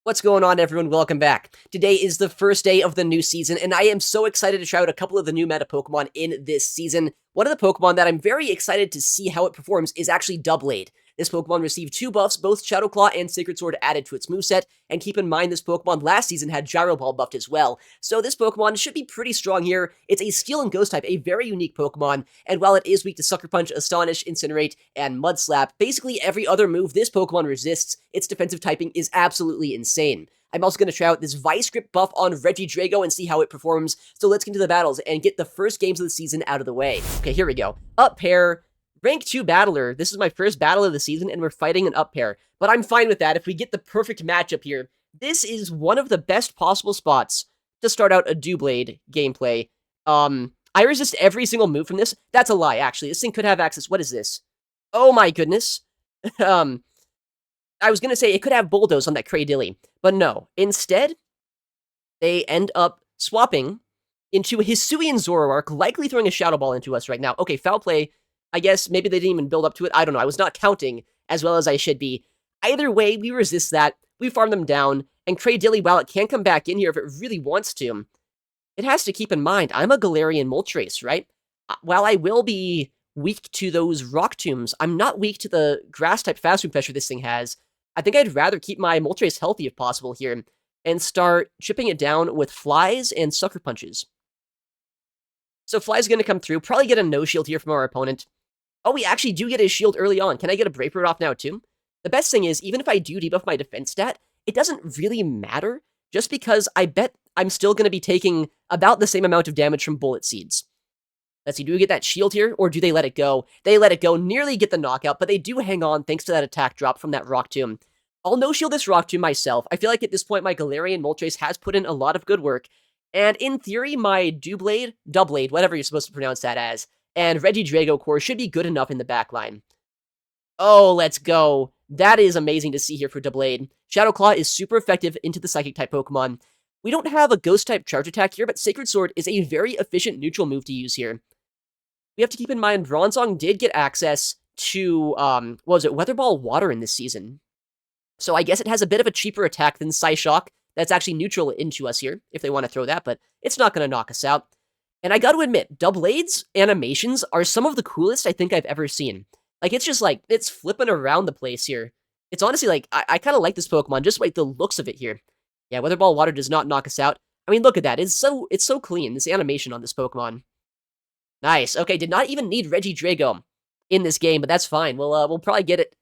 What's going on, everyone? Welcome back. Today is the first day of the new season, and I am so excited to try out a couple of the new meta Pokemon in this season. One of the Pokemon that I'm very excited to see how it performs is actually Doublade. This Pokemon received two buffs, both Shadow Claw and Sacred Sword added to its moveset, and keep in mind this Pokemon last season had Gyro Ball buffed as well. So this Pokemon should be pretty strong here. It's a Steel and Ghost type, a very unique Pokemon, and while it is weak to Sucker Punch, Astonish, Incinerate, and Mud Slap, basically every other move this Pokemon resists. Its defensive typing is absolutely insane. I'm also going to try out this Vice Grip buff on Regidrago and see how it performs. So let's get into the battles and get the first games of the season out of the way. Okay, here we go. Up pair, rank 2 battler. This is my first battle of the season, and we're fighting an up pair. But I'm fine with that if we get the perfect matchup here. This is one of the best possible spots to start out a Doublade gameplay. I resist every single move from this. That's a lie, actually. This thing could have access. What is this? Oh my goodness. I was going to say it could have Bulldoze on that Cradily, but no. Instead, they end up swapping into a Hisuian Zoroark, likely throwing a Shadow Ball into us right now. Okay, foul play. I guess maybe they didn't even build up to it. I don't know. I was not counting as well as I should be. Either way, we resist that. We farm them down, and Cradily, while it can come back in here if it really wants to, it has to keep in mind, I'm a Galarian Moltres, right? While I will be weak to those Rock Tombs, I'm not weak to the Grass-type Fast Move pressure this thing has. I think I'd rather keep my Moltres healthy if possible here, and start chipping it down with Flies and Sucker Punches. So Fly's going to come through, probably get a no-shield here from our opponent. Oh, we actually do get a shield early on. Can I get a Brave Bird off now too? The best thing is, even if I do debuff my defense stat, it doesn't really matter, just because I bet I'm still going to be taking about the same amount of damage from Bullet Seeds. Let's see, do we get that shield here, or do they let it go? They let it go, nearly get the knockout, but they do hang on thanks to that attack drop from that Rock Tomb. I'll no-shield this Rock Tomb myself. I feel like at this point, my Galarian Moltres has put in a lot of good work, and in theory, my Doublade, whatever you're supposed to pronounce that as, and Regidrago core should be good enough in the backline. Oh, let's go. That is amazing to see here for Doublade. Shadow Claw is super effective into the Psychic-type Pokemon. We don't have a Ghost-type charge attack here, but Sacred Sword is a very efficient neutral move to use here. We have to keep in mind, Bronzong did get access to, what was it, Weather Ball Water in this season. So I guess it has a bit of a cheaper attack than Psyshock. That's actually neutral into us here, if they want to throw that, but it's not going to knock us out. And I got to admit, Doublade's animations are some of the coolest I think I've ever seen. Like, it's just like, it's flipping around the place here. It's honestly like, I kind of like this Pokemon, just like the looks of it here. Yeah, Weather Ball Water does not knock us out. I mean, look at that. It's so clean, this animation on this Pokemon. Nice. Okay, did not even need Regidrago in this game, but that's fine. We'll probably get it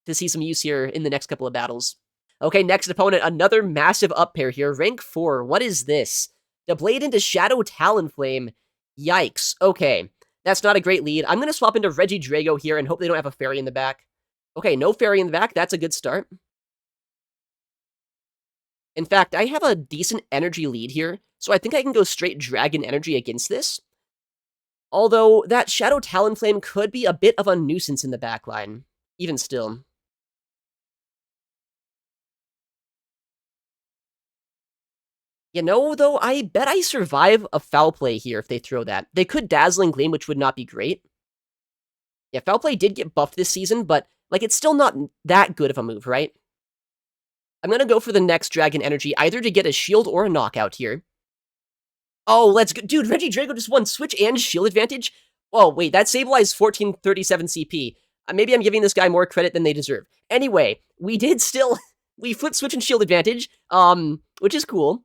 to see some use here in the next couple of battles. Okay, next opponent, another massive up pair here. Rank 4. What is this? Doublade into Shadow Talonflame. Yikes. Okay, that's not a great lead. I'm going to swap into Regidrago here and hope they don't have a fairy in the back. Okay, no fairy in the back. That's a good start. In fact, I have a decent energy lead here, so I think I can go straight Dragon Energy against this. Although, that Shadow Talonflame could be a bit of a nuisance in the backline, even still. You know, though, I bet I survive a foul play here if they throw that. They could Dazzling Gleam, which would not be great. Yeah, foul play did get buffed this season, but, like, it's still not that good of a move, right? I'm gonna go for the next Dragon Energy, either to get a shield or a knockout here. Oh, let's go. Dude, Regidrago just won Switch and Shield Advantage? Oh, wait, that Sableye 1437 CP. Maybe I'm giving this guy more credit than they deserve. Anyway, we did still... we flipped Switch and Shield Advantage, which is cool.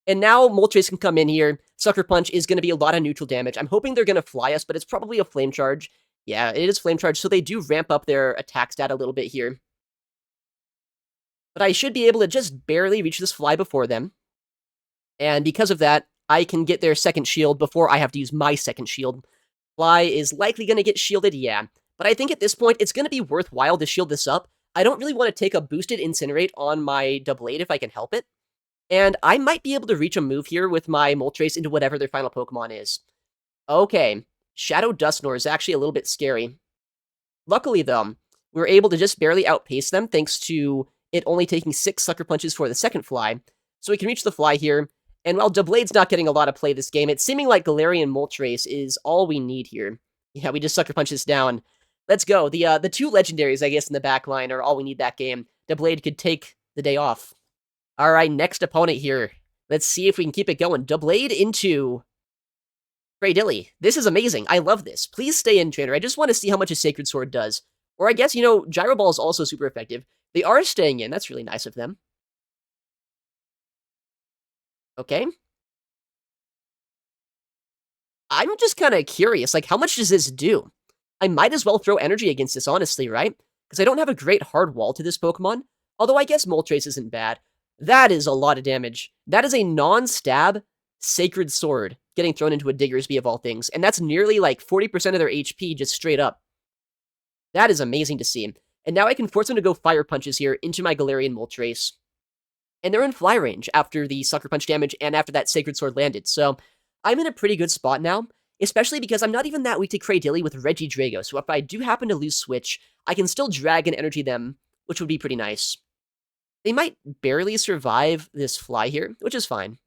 And now Moltres can come in here. Sucker Punch is going to be a lot of neutral damage. I'm hoping they're going to fly us, but it's probably a Flame Charge. Yeah, it is Flame Charge, so they do ramp up their attack stat a little bit here. But I should be able to just barely reach this fly before them. And because of that, I can get their second shield before I have to use my second shield. Fly is likely going to get shielded, yeah. But I think at this point, it's going to be worthwhile to shield this up. I don't really want to take a boosted Incinerate on my Doublade if I can help it. And I might be able to reach a move here with my Moltres into whatever their final Pokemon is. Okay, Shadow Dusknoir is actually a little bit scary. Luckily, though, we were able to just barely outpace them thanks to it only taking 6 Sucker Punches for the second fly. So we can reach the fly here. And while Doublade's not getting a lot of play this game, it's seeming like Galarian Moltres is all we need here. Yeah, we just Sucker Punch this down. Let's go. The two legendaries, I guess, in the back line are all we need that game. Doublade could take the day off. All right, next opponent here. Let's see if we can keep it going. Doublade into Cradily. This is amazing. I love this. Please stay in, trainer. I just want to see how much a Sacred Sword does. Or I guess, Gyro Ball is also super effective. They are staying in. That's really nice of them. Okay. I'm just kind of curious, like, how much does this do? I might as well throw energy against this, honestly, right? Because I don't have a great hard wall to this Pokemon. Although I guess Moltres isn't bad. That is a lot of damage. That is a non-stab Sacred Sword getting thrown into a Diggersby of all things. And that's nearly like 40% of their HP just straight up. That is amazing to see. And now I can force them to go Fire Punches here into my Galarian Moltres. And they're in fly range after the Sucker Punch damage and after that Sacred Sword landed. So I'm in a pretty good spot now, especially because I'm not even that weak to Cradily with Regidrago. So if I do happen to lose Switch, I can still drag and energy them, which would be pretty nice. They might barely survive this fly here, which is fine.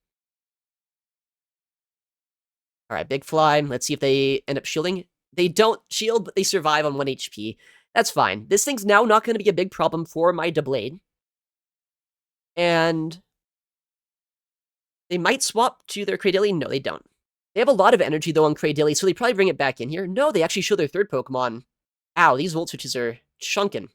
All right, big fly. Let's see if they end up shielding. They don't shield, but they survive on 1 HP. That's fine. This thing's now not going to be a big problem for my Doublade. And they might swap to their Cradily. No, they don't. They have a lot of energy, though, on Cradily, so they probably bring it back in here. No, they actually show their third Pokemon. Ow, these Volt Switches are chunkin'.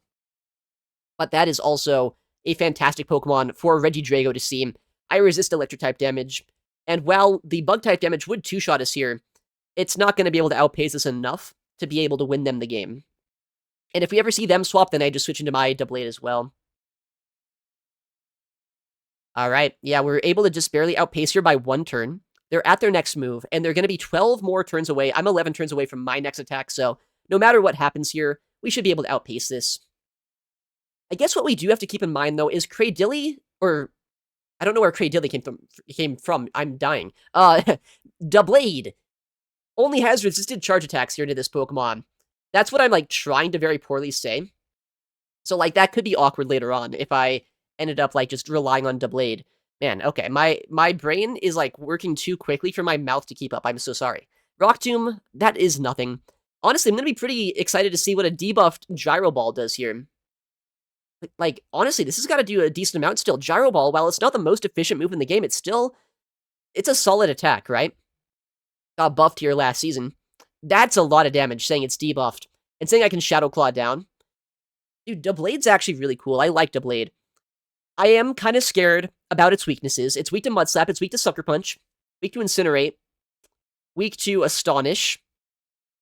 But that is also a fantastic Pokemon for Regidrago to see. I resist Electric-type damage. And while the Bug-type damage would two-shot us here, it's not going to be able to outpace us enough to be able to win them the game. And if we ever see them swap, then I just switch into my Doublade as well. Alright, yeah, we're able to just barely outpace here by 1 turn. They're at their next move, and they're going to be 12 more turns away. I'm 11 turns away from my next attack, so no matter what happens here, we should be able to outpace this. I guess what we do have to keep in mind, though, is Cradily, or I don't know where Cradily came from. I'm dying. Doublade only has resisted charge attacks here to this Pokemon. That's what I'm, like, trying to very poorly say. So, like, that could be awkward later on if I ended up, like, just relying on Doublade. Man, okay, my brain is, like, working too quickly for my mouth to keep up. I'm so sorry. Rock Tomb, that is nothing. Honestly, I'm going to be pretty excited to see what a debuffed Gyro Ball does here. Like, honestly, this has got to do a decent amount still. Gyro Ball, while it's not the most efficient move in the game, it's a solid attack, right? Got buffed here last season. That's a lot of damage, saying it's debuffed. And saying I can Shadow Claw down. Dude, Doublade's actually really cool. I like Doublade. I am kind of scared about its weaknesses. It's weak to Mud Slap, it's weak to Sucker Punch, weak to Incinerate, weak to Astonish,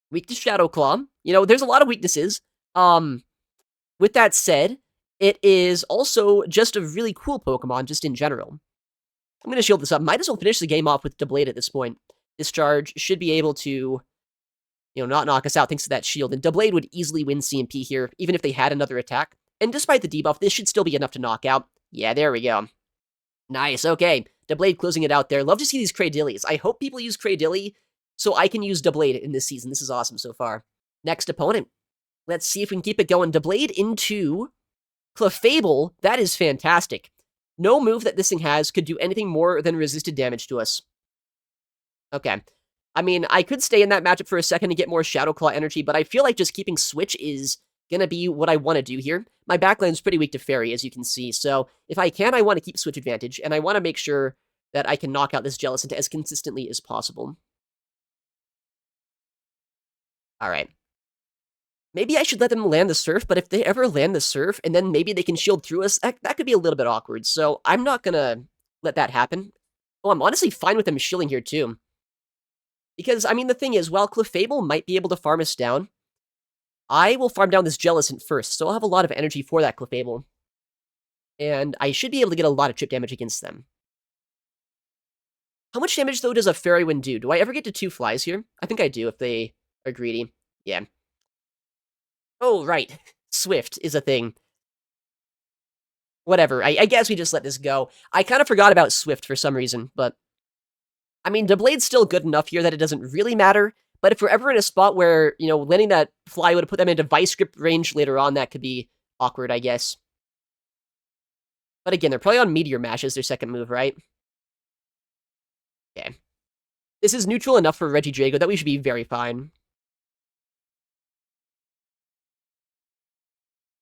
weak to Shadow Claw. There's a lot of weaknesses. With that said, it is also just a really cool Pokemon, just in general. I'm going to shield this up. Might as well finish the game off with Doublade at this point. Discharge should be able to, not knock us out thanks to that shield. And Doublade would easily win CMP here, even if they had another attack. And despite the debuff, this should still be enough to knock out. Yeah, there we go. Nice, okay. Doublade closing it out there. Love to see these Cradillys. I hope people use Cradily so I can use Doublade in this season. This is awesome so far. Next opponent. Let's see if we can keep it going. Doublade into Clefable. That is fantastic. No move that this thing has could do anything more than resisted damage to us. Okay. I mean, I could stay in that matchup for a second to get more Shadow Claw energy, but I feel like just keeping Switch is gonna be what I want to do here. My backline's pretty weak to Fairy, as you can see, so if I can, I want to keep Switch advantage, and I want to make sure that I can knock out this Jellicent as consistently as possible. Alright. Maybe I should let them land the Surf, but if they ever land the Surf, and then maybe they can shield through us, that could be a little bit awkward, so I'm not gonna let that happen. Oh, I'm honestly fine with them shielding here, too. Because, I mean, the thing is, while Clefable might be able to farm us down, I will farm down this Jellicent first, so I'll have a lot of energy for that Clefable. And I should be able to get a lot of chip damage against them. How much damage, though, does a Fairy Wind do? Do I ever get to 2 flies here? I think I do, if they are greedy. Yeah. Oh, right. Swift is a thing. Whatever, I guess we just let this go. I kind of forgot about Swift for some reason, but... I mean, Doublade's still good enough here that it doesn't really matter, but if we're ever in a spot where, letting that fly would put them into Vice Grip range later on, that could be awkward, I guess. But again, they're probably on Meteor Mash as their second move, right? Okay. This is neutral enough for Regidrago that we should be very fine.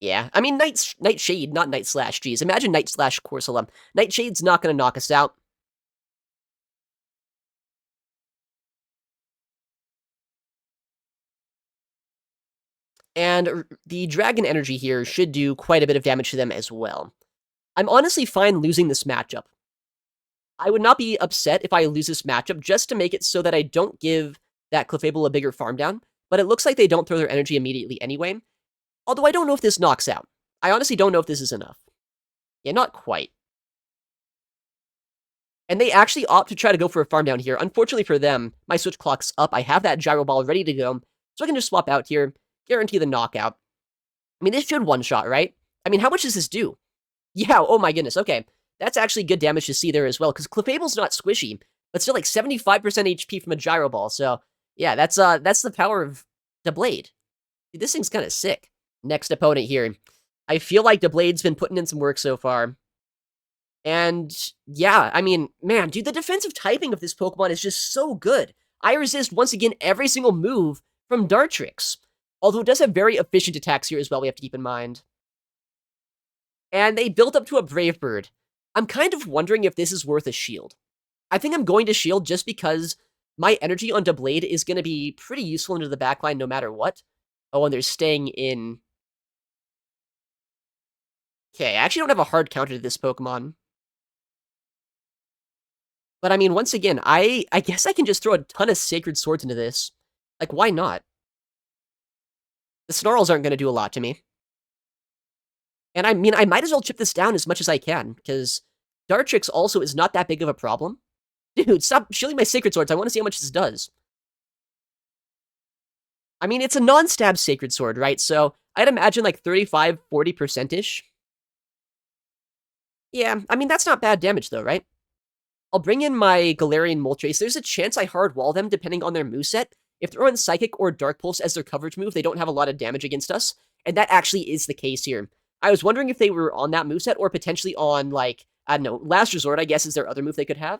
Yeah, I mean, Nightshade, not Night Slash. Geez, imagine Night Slash Corsola. Nightshade's not going to knock us out. And the Dragon Energy here should do quite a bit of damage to them as well. I'm honestly fine losing this matchup. I would not be upset if I lose this matchup just to make it so that I don't give that Clefable a bigger farm down, but it looks like they don't throw their energy immediately anyway. Although I don't know if this knocks out. I honestly don't know if this is enough. Yeah, not quite. And they actually opt to try to go for a farm down here. Unfortunately for them, my switch clock's up. I have that Gyro Ball ready to go, so I can just swap out here, guarantee the knockout. I mean, this should one-shot, right? I mean, how much does this do? Yeah, oh my goodness, okay. That's actually good damage to see there as well, because Clefable's not squishy, but still like 75% HP from a Gyro Ball, so yeah, that's the power of Doublade. This thing's kind of sick. Next opponent here. I feel like Doublade's been putting in some work so far. And yeah, I mean, man, dude, the defensive typing of this Pokemon is just so good. I resist, once again, every single move from Dartrix. Although it does have very efficient attacks here as well, we have to keep in mind. And they built up to a Brave Bird. I'm kind of wondering if this is worth a shield. I think I'm going to shield just because my energy on Doublade is going to be pretty useful into the backline no matter what. Oh, and they're staying in. Okay, I actually don't have a hard counter to this Pokemon. But I mean, once again, I guess I can just throw a ton of Sacred Swords into this. Like, why not? The Snarls aren't going to do a lot to me. And I mean, I might as well chip this down as much as I can, because Dartrix also is not that big of a problem. Dude, stop shielding my Sacred Swords. I want to see how much this does. I mean, it's a non-stab Sacred Sword, right? So I'd imagine like 35, 40%-ish. Yeah, I mean, that's not bad damage though, right? I'll bring in my Galarian Moltres. There's a chance I hard wall them depending on their moveset. If they're on Psychic or Dark Pulse as their coverage move, they don't have a lot of damage against us. And that actually is the case here. I was wondering if they were on that moveset or potentially on, like, I don't know, Last Resort, I guess, is their other move they could have.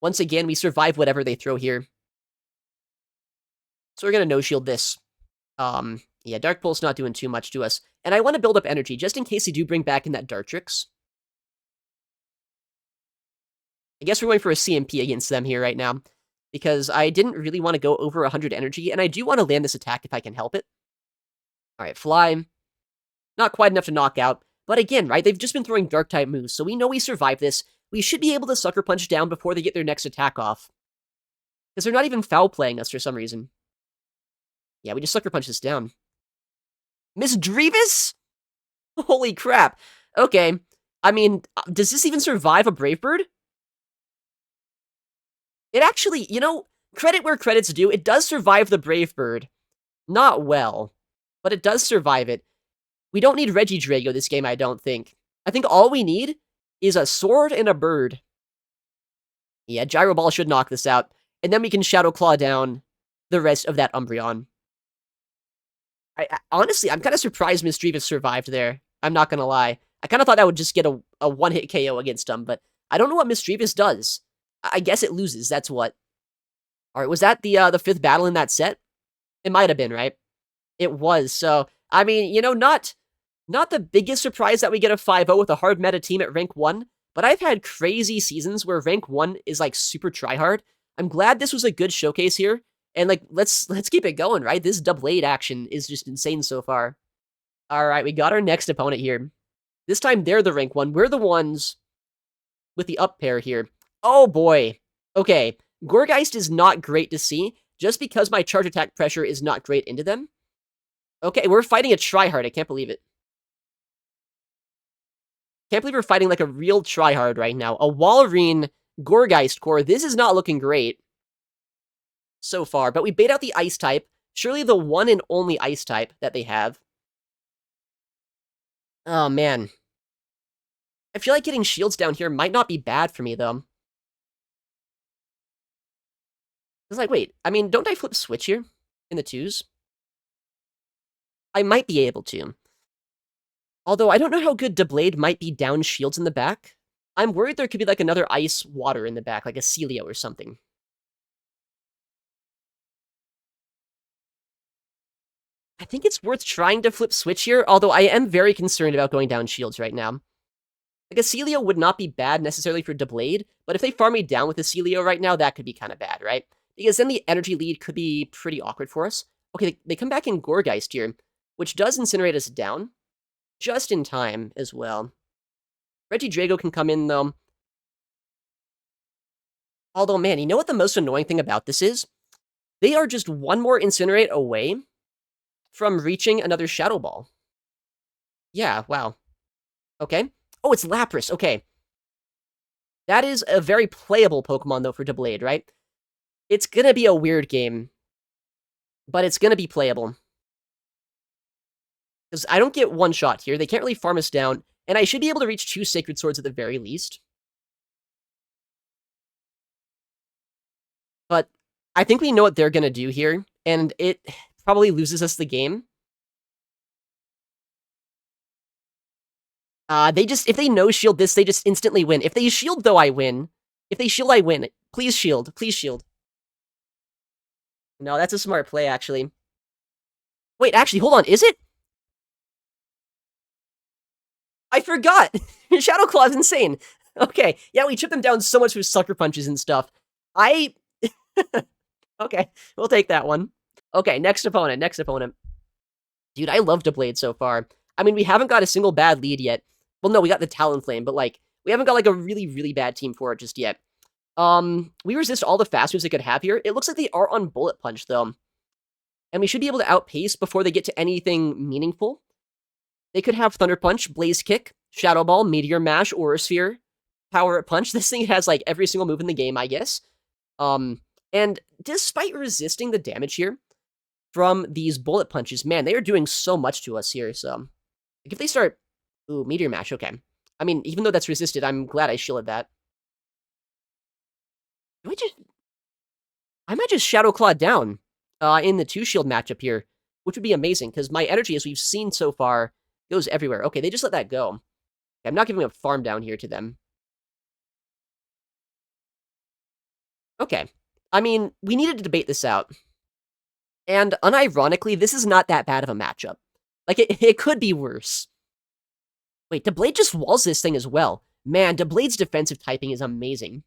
Once again, we survive whatever they throw here. So we're going to no-shield this. Yeah, Dark Pulse not doing too much to us. And I want to build up energy, just in case they do bring back in that Dartrix. I guess we're going for a CMP against them here right now, because I didn't really want to go over 100 energy, and I do want to land this attack if I can help it. Alright, Fly. Not quite enough to knock out, but again, right, they've just been throwing Dark-type moves, so we know we survive this. We should be able to Sucker Punch down before they get their next attack off. Because they're not even foul-playing us for some reason. Yeah, we just Sucker Punch this down. Miss Drevis? Holy crap. Okay. I mean, does this even survive a Brave Bird? It actually, you know, credit where credit's due, it does survive the Brave Bird. Not well, but it does survive it. We don't need Regidrago this game, I don't think. I think all we need is a sword and a bird. Yeah, Gyro Ball should knock this out, and then we can Shadow Claw down the rest of that Umbreon. Honestly, I'm kind of surprised Misdreavus survived there. I'm not gonna lie. I kind of thought I would just get a one-hit KO against him, but I don't know what Misdreavus does. I guess it loses, that's what. Alright, was that the 5th battle in that set? It might have been, right? It was, so, I mean, you know, not the biggest surprise that we get a 5-0 with a hard meta team at rank 1, but I've had crazy seasons where rank 1 is, like, super tryhard. I'm glad this was a good showcase here, and, like, let's keep it going, right? This Doublade action is just insane so far. Alright, we got our next opponent here. This time, they're the rank 1. We're the ones with the up pair here. Oh, boy. Okay, Gourgeist is not great to see, just because my charge attack pressure is not great into them. Okay, we're fighting a tryhard. I can't believe it. Can't believe we're fighting like a real tryhard right now. A Walrein Gourgeist core. This is not looking great so far, but we bait out the Ice type. Surely the one and only Ice type that they have. Oh, man. I feel like getting shields down here might not be bad for me, though. It's like, wait, I mean, don't I flip switch here in the 2s? I might be able to. Although, I don't know how good Doublade might be down shields in the back. I'm worried there could be, like, another Ice Water in the back, like a Celio or something. I think it's worth trying to flip switch here, although I am very concerned about going down shields right now. Like, a Celio would not be bad necessarily for Doublade, but if they farm me down with a Celio right now, that could be kind of bad, right? Because then the energy lead could be pretty awkward for us. Okay, they come back in Gourgeist here, which does incinerate us down, just in time as well. Regidrago can come in, though. Although, man, you know what the most annoying thing about this is? They are just one more Incinerate away from reaching another Shadow Ball. Yeah, wow. Okay. Oh, it's Lapras. Okay. That is a very playable Pokemon, though, for Doublade, right? It's gonna be a weird game, but it's gonna be playable. Because I don't get one shot here. They can't really farm us down, and I should be able to reach 2 Sacred Swords at the very least. But I think we know what they're gonna do here, and it probably loses us the game. If they no-shield this, they just instantly win. If they shield, though, I win. If they shield, I win. Please shield. Please shield. No, that's a smart play, actually. Wait, actually, hold on. Is it? I forgot! Shadow Claw is insane. Okay, yeah, we chipped them down so much with Sucker Punches and stuff. Okay, we'll take that one. Okay, next opponent, next opponent. Dude, I love Doublade so far. I mean, we haven't got a single bad lead yet. Well, no, we got the Talonflame, but, like, we haven't got, like, a really, really bad team for it just yet. We resist all the fast moves they could have here. It looks like they are on Bullet Punch, though. And we should be able to outpace before they get to anything meaningful. They could have Thunder Punch, Blaze Kick, Shadow Ball, Meteor Mash, Aura Sphere, Power Up Punch. This thing has, like, every single move in the game, I guess. And despite resisting the damage here from these Bullet Punches, man, they are doing so much to us here, so... Like, if they start... Ooh, Meteor Mash, okay. I mean, even though that's resisted, I'm glad I shielded that. I might just Shadow Claw down in the 2-shield matchup here, which would be amazing, because my energy, as we've seen so far, goes everywhere. Okay, they just let that go. Okay, I'm not giving a farm down here to them. Okay. I mean, we needed to debate this out. And unironically, this is not that bad of a matchup. Like, it could be worse. Wait, Doublade just walls this thing as well. Man, Doublade's defensive typing is amazing.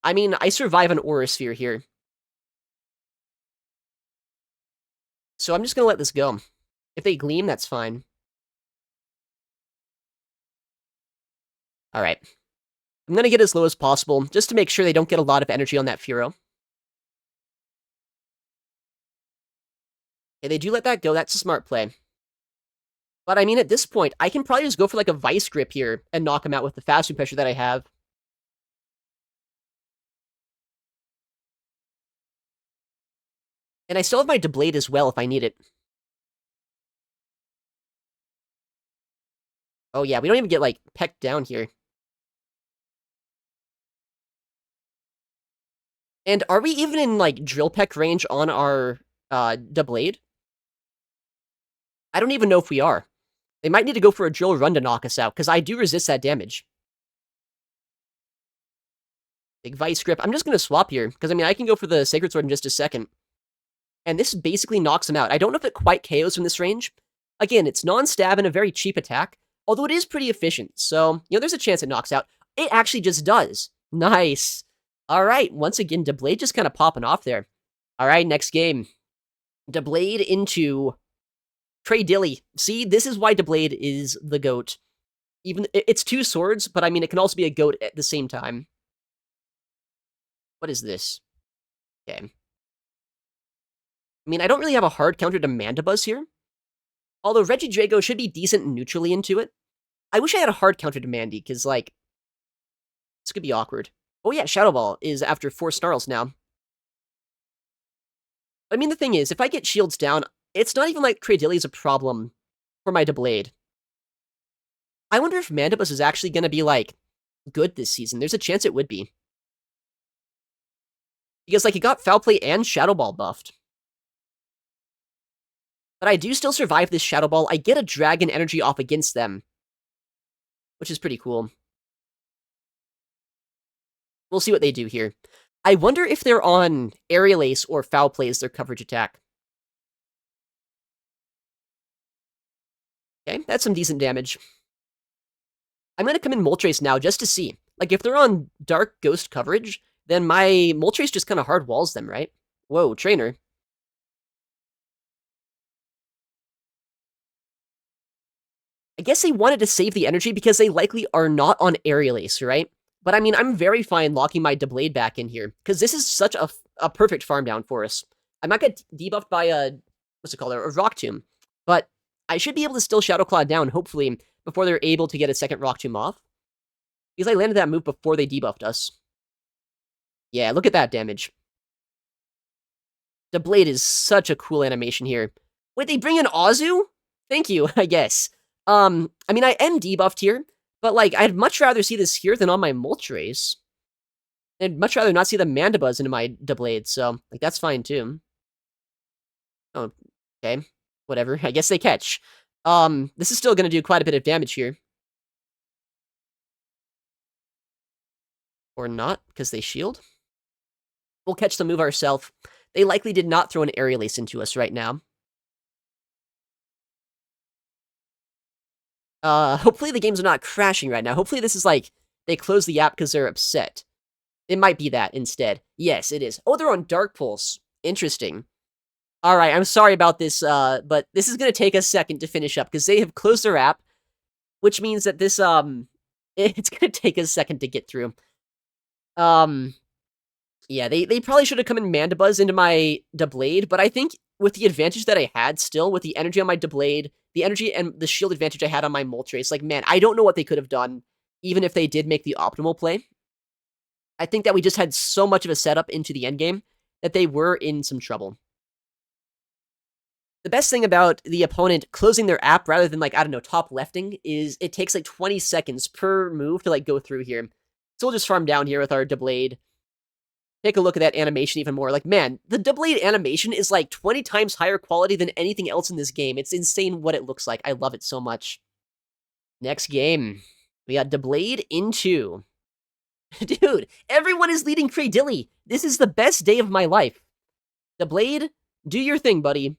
I mean, I survive an Aura Sphere here. So I'm just gonna let this go. If they Gleam, that's fine. Alright. I'm gonna get as low as possible, just to make sure they don't get a lot of energy on that Furo. Okay, they do let that go, that's a smart play. But I mean, at this point, I can probably just go for like a Vice Grip here and knock him out with the fast food pressure that I have. And I still have my Doublade as well if I need it. Oh yeah, we don't even get, like, pecked down here. And are we even in, like, Drill Peck range on our, Doublade? I don't even know if we are. They might need to go for a Drill Run to knock us out, because I do resist that damage. Big Vice Grip. I'm just going to swap here, because, I mean, I can go for the Sacred Sword in just a second. And this basically knocks him out. I don't know if it quite KOs from this range. Again, it's non-stab and a very cheap attack, although it is pretty efficient, so, you know, there's a chance it knocks out. It actually just does. Nice. All right, once again, Doublade just kind of popping off there. All right, next game. Doublade into Cradily. See, this is why Doublade is the GOAT. Even it's 2 swords, but I mean, it can also be a GOAT at the same time. What is this? Okay. I mean, I don't really have a hard counter to Mandibuzz here. Although Regidrago should be decent neutrally into it. I wish I had a hard counter to Mandy, because, like, this could be awkward. Oh yeah, Shadow Ball is after 4 Snarls now. I mean, the thing is, if I get shields down, it's not even like Cradily is a problem for my Doublade. I wonder if Mandibuzz is actually going to be, like, good this season. There's a chance it would be. Because, like, it got Foul Play and Shadow Ball buffed. But I do still survive this Shadow Ball. I get a Dragon Energy off against them, which is pretty cool. We'll see what they do here. I wonder if they're on Aerial Ace or Foul Play as their coverage attack. Okay, that's some decent damage. I'm gonna come in Moltres now just to see. Like, if they're on Dark Ghost coverage, then my Moltres just kind of hard walls them, right? Whoa, Trainer. I guess they wanted to save the energy because they likely are not on Aerial Ace, right? But I mean, I'm very fine locking my Doublade back in here, because this is such a perfect farm down for us. I might get debuffed by a, what's it called, a Rock Tomb, but I should be able to still Shadow Claw down, hopefully, before they're able to get a second Rock Tomb off. Because I landed that move before they debuffed us. Yeah, look at that damage. Doublade is such a cool animation here. Wait, they bring in Azu? Thank you, I guess. I mean, I am debuffed here, but, like, I'd much rather see this here than on my Moltres. I'd much rather not see the Mandibuzz into my Doublade, so, like, that's fine, too. Oh, okay. Whatever. I guess they catch. This is still gonna do quite a bit of damage here. Or not, because they shield. We'll catch the move ourselves. They likely did not throw an Aerial Ace into us right now. Hopefully the games are not crashing right now. Hopefully this is like, they close the app because they're upset. It might be that instead. Yes, it is. Oh, they're on Dark Pulse. Interesting. Alright, I'm sorry about this, but this is gonna take a second to finish up, because they have closed their app, which means that this, it's gonna take a second to get through. Yeah, they probably should have come in Mandibuzz into my Doublade, but I think with the advantage that I had still, with the energy on my Doublade, the energy and the shield advantage I had on my Moltres, like, man, I don't know what they could have done, even if they did make the optimal play. I think that we just had so much of a setup into the endgame that they were in some trouble. The best thing about the opponent closing their app rather than, like, I don't know, top lefting is it takes, like, 20 seconds per move to, like, go through here. So we'll just farm down here with our Doublade. Take a look at that animation even more. Like, man, the Doublade animation is like 20 times higher quality than anything else in this game. It's insane what it looks like. I love it so much. Next game. We got Doublade into... Dude, everyone is leading Cradily. This is the best day of my life. Doublade, do your thing, buddy.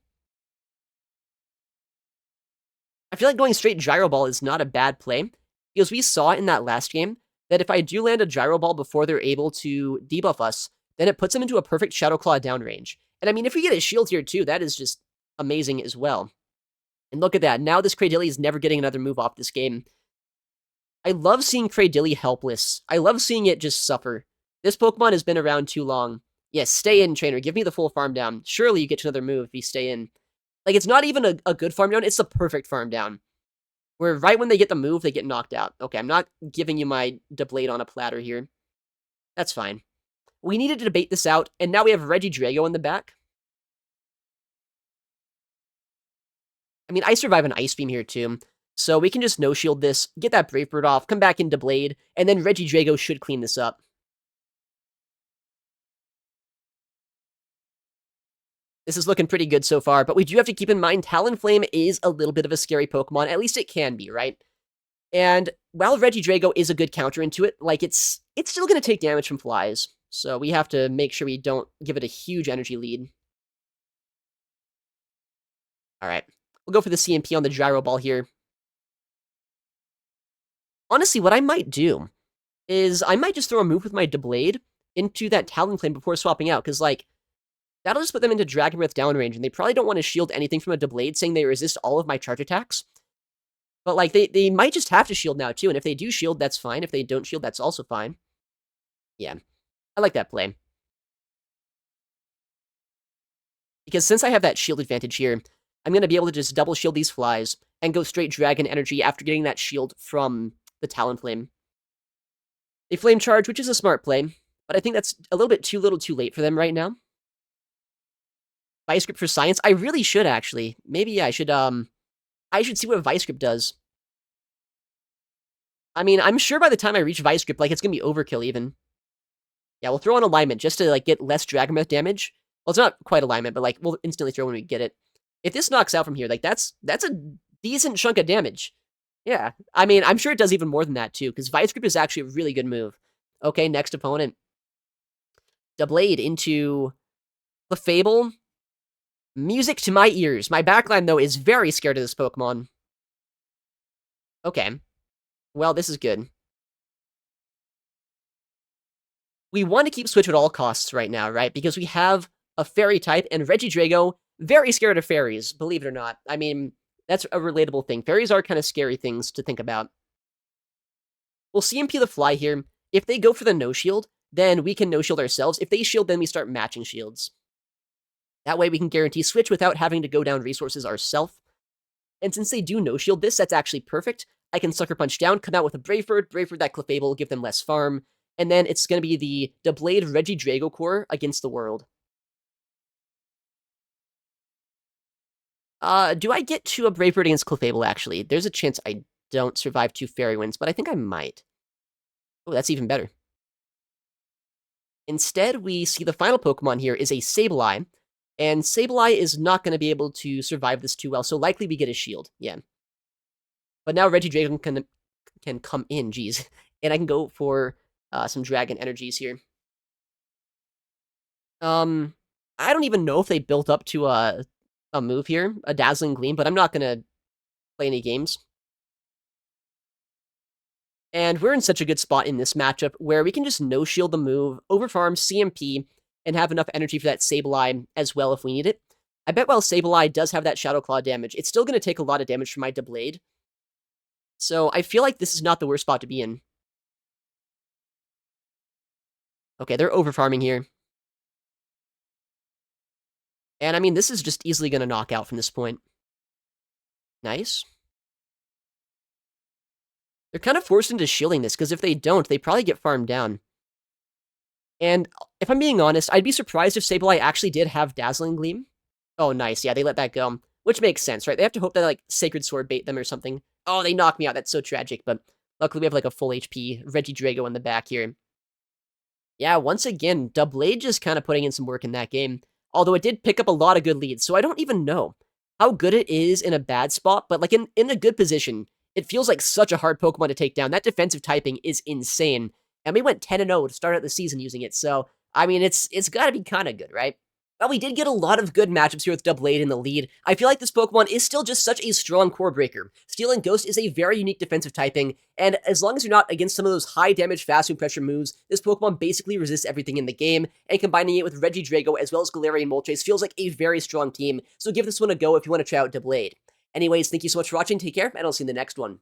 I feel like going straight Gyro Ball is not a bad play, because we saw in that last game that if I do land a Gyro Ball before they're able to debuff us, then it puts them into a perfect Shadow Claw down range. And I mean, if we get a shield here too, that is just amazing as well. And look at that. Now this Cradily is never getting another move off this game. I love seeing Cradily helpless. I love seeing it just suffer. This Pokemon has been around too long. Yes, stay in, trainer. Give me the full farm down. Surely you get another move if you stay in. Like, it's not even a good farm down. It's the perfect farm down. Where right when they get the move, they get knocked out. Okay, I'm not giving you my Doublade on a platter here. That's fine. We needed to debate this out, and now we have Regidrago in the back. I mean, I survive an Ice Beam here too, so we can just no-shield this, get that Brave Bird off, come back in Doublade, and then Regidrago should clean this up. This is looking pretty good so far, but we do have to keep in mind Talonflame is a little bit of a scary Pokemon. At least it can be, right? And while Regidrago is a good counter into it, like, it's still going to take damage from flies. So we have to make sure we don't give it a huge energy lead. Alright. We'll go for the CMP on the Gyro Ball here. Honestly, what I might do is I might just throw a move with my Doublade into that Talonflame before swapping out, because, like, that'll just put them into Dragon Breath downrange, and they probably don't want to shield anything from a Doublade, saying they resist all of my charge attacks. But, like, they might just have to shield now, too, and if they do shield, that's fine. If they don't shield, that's also fine. Yeah, I like that play. Because since I have that shield advantage here, I'm going to be able to just double shield these flies and go straight Dragon Energy after getting that shield from the Talonflame. They Flame Charge, which is a smart play, but I think that's a little bit too little too late for them right now. Vice Grip for Science? I really should, actually. Maybe I should see what Vice Grip does. I mean, I'm sure by the time I reach Vice Grip, like, it's gonna be overkill, even. Yeah, we'll throw on Alignment just to, like, get less Dragon Breath damage. Well, it's not quite Alignment, but, like, we'll instantly throw when we get it. If this knocks out from here, like, that's a decent chunk of damage. Yeah, I mean, I'm sure it does even more than that, too, because Vice Grip is actually a really good move. Okay, next opponent. Doublade into Clefable. Music to my ears. My backline, though, is very scared of this Pokemon. Okay. Well, this is good. We want to keep Switch at all costs right now, right? Because we have a fairy type, and Regidrago, very scared of fairies, believe it or not. I mean, that's a relatable thing. Fairies are kind of scary things to think about. We'll CMP the Fly here. If they go for the no-shield, then we can no-shield ourselves. If they shield, then we start matching shields. That way we can guarantee Switch without having to go down resources ourselves. And since they do no-shield this, that's actually perfect. I can Sucker Punch down, come out with a Brave Bird that Clefable, give them less farm, and then it's going to be the Doublade Regidrago core against the world. Do I get to a Brave Bird against Clefable, actually? There's a chance I don't survive 2 Fairy Winds, but I think I might. Oh, that's even better. Instead, we see the final Pokemon here is a Sableye, and Sableye is not going to be able to survive this too well, so likely we get a shield, yeah. But now Regidrago can come in, geez, and I can go for some Dragon Energies here. I don't even know if they built up to a move here, a Dazzling Gleam, but I'm not going to play any games. And we're in such a good spot in this matchup where we can just no-shield the move, overfarm, CMP, and have enough energy for that Sableye as well if we need it. I bet while Sableye does have that Shadow Claw damage, it's still going to take a lot of damage from my Doublade. So I feel like this is not the worst spot to be in. Okay, they're overfarming here. And I mean, this is just easily going to knock out from this point. Nice. They're kind of forced into shielding this, because if they don't, they probably get farmed down. And if I'm being honest, I'd be surprised if Sableye actually did have Dazzling Gleam. Oh, nice. Yeah, they let that go. Which makes sense, right? They have to hope that, like, Sacred Sword bait them or something. Oh, they knocked me out. That's so tragic. But luckily we have, like, a full HP Regidrago in the back here. Yeah, once again, Doublade just kind of putting in some work in that game. Although it did pick up a lot of good leads, so I don't even know how good it is in a bad spot. But, like, in a good position, it feels like such a hard Pokemon to take down. That defensive typing is insane. And we went 10-0 to start out the season using it, so, I mean, it's gotta be kind of good, right? Well, we did get a lot of good matchups here with Doublade in the lead. I feel like this Pokemon is still just such a strong core breaker. Steel and Ghost is a very unique defensive typing, and as long as you're not against some of those high damage fast move pressure moves, this Pokemon basically resists everything in the game, and combining it with Regidrago as well as Galarian Moltres feels like a very strong team, so give this one a go if you want to try out Doublade. Anyways, thank you so much for watching, take care, and I'll see you in the next one.